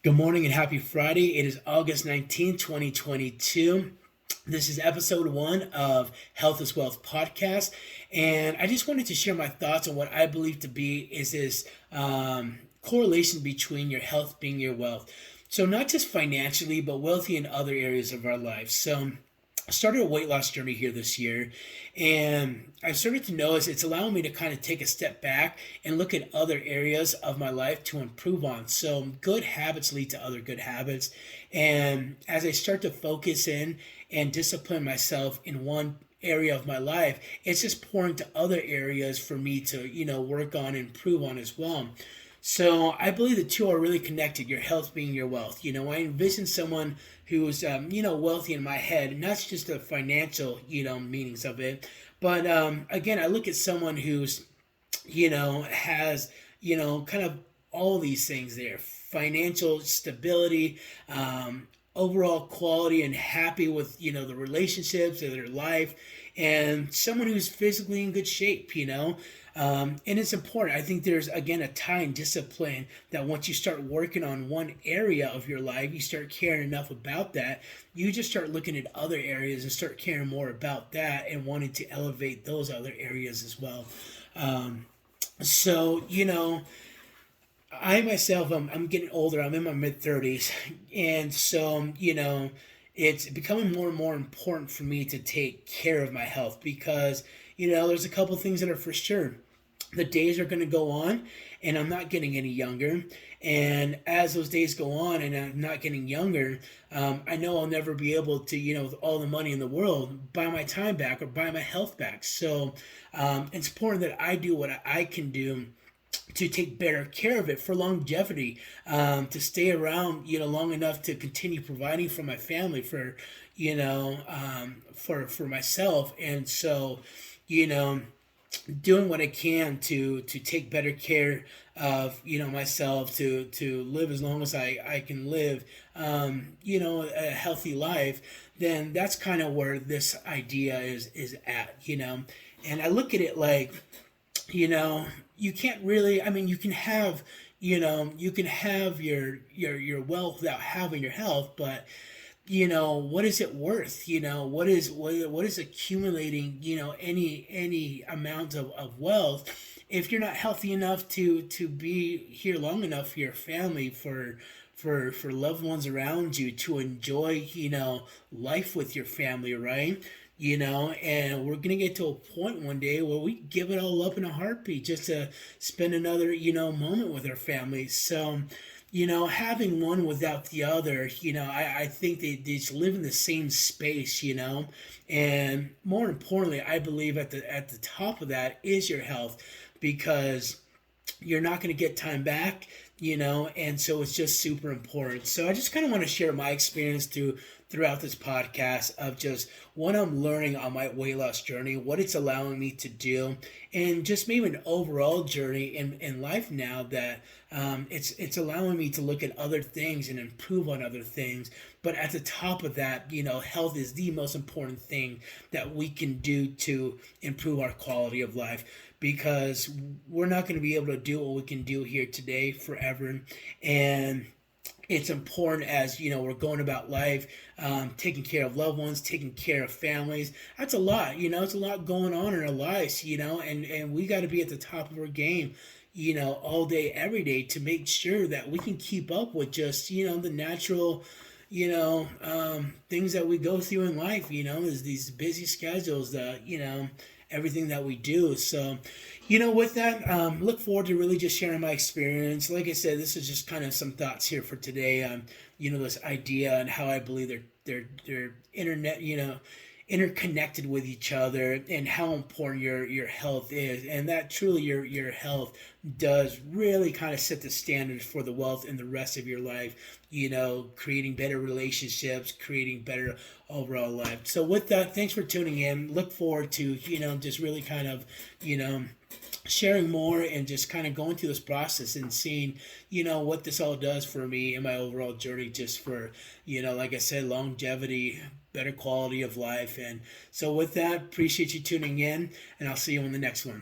Good morning and happy Friday. It is August 19th, 2022. This is episode one of Health is Wealth podcast. And I just wanted to share my thoughts on what I believe to be is this correlation between your health being your wealth. So, not just financially, but wealthy in other areas of our life. So, I started a weight loss journey here this year, and I've started to notice it's allowing me to kind of take a step back and look at other areas of my life to improve on. So, good habits lead to other good habits. And as I start to focus in and discipline myself in one area of my life, it's just pouring to other areas for me to, work on and improve on as well. So I believe the two are really connected. Your health being your wealth. I envision someone who's wealthy in my head, not just the financial meanings of it, but again, I look at someone who's has kind of all these things there: financial stability, overall quality, and happy with the relationships of their life, and someone who's physically in good shape. And it's important. I think there's again a time discipline that once you start working on one area of your life, you start caring enough about that. You just start looking at other areas and start caring more about that and wanting to elevate those other areas as well. So I myself, I'm getting older. I'm in my mid 30s, and so it's becoming more and more important for me to take care of my health because there's a couple things that are for sure. The days are going to go on, and I'm not getting any younger. And as those days go on, and I'm not getting younger, I know I'll never be able to, with all the money in the world, buy my time back or buy my health back. So it's important that I do what I can do to take better care of it for longevity, to stay around, long enough to continue providing for my family, for, for myself. And so, you know, doing what I can to take better care of myself, to live as long as I can live, a healthy life, then that's kind of where this idea is at. And I look at it like, you can't really, I mean, you can have your wealth without having your health, but what is it worth? What is accumulating any amount of wealth if you're not healthy enough to be here long enough for your family, for loved ones around you, to enjoy life with your family, right? And we're gonna get to a point one day where we give it all up in a heartbeat just to spend another moment with our families. So having one without the other, I think they just live in the same space, and more importantly, I believe at the top of that is your health, because you're not going to get time back, and so it's just super important. So I just kind of want to share my experience throughout this podcast of just what I'm learning on my weight loss journey, what it's allowing me to do, and just maybe an overall journey in life now that it's allowing me to look at other things and improve on other things. But at the top of that, health is the most important thing that we can do to improve our quality of life, because we're not going to be able to do what we can do here today forever. And it's important as we're going about life, taking care of loved ones, taking care of families. That's a lot. It's a lot going on in our lives, and we got to be at the top of our game, all day every day, to make sure that we can keep up with just the natural things that we go through in life. There's these busy schedules that everything that we do. So with that, look forward to really just sharing my experience. Like I said, this is just kind of some thoughts here for today on this idea and how I believe they're internet interconnected with each other, and how important your health is, and that truly your health does really kind of set the standards for the wealth in the rest of your life, creating better relationships, creating better overall life. So with that, thanks for tuning in. Look forward to just really kind of sharing more and just kind of going through this process and seeing what this all does for me in my overall journey, just for like I said, longevity, better quality of life. And so with that, appreciate you tuning in, and I'll see you on the next one.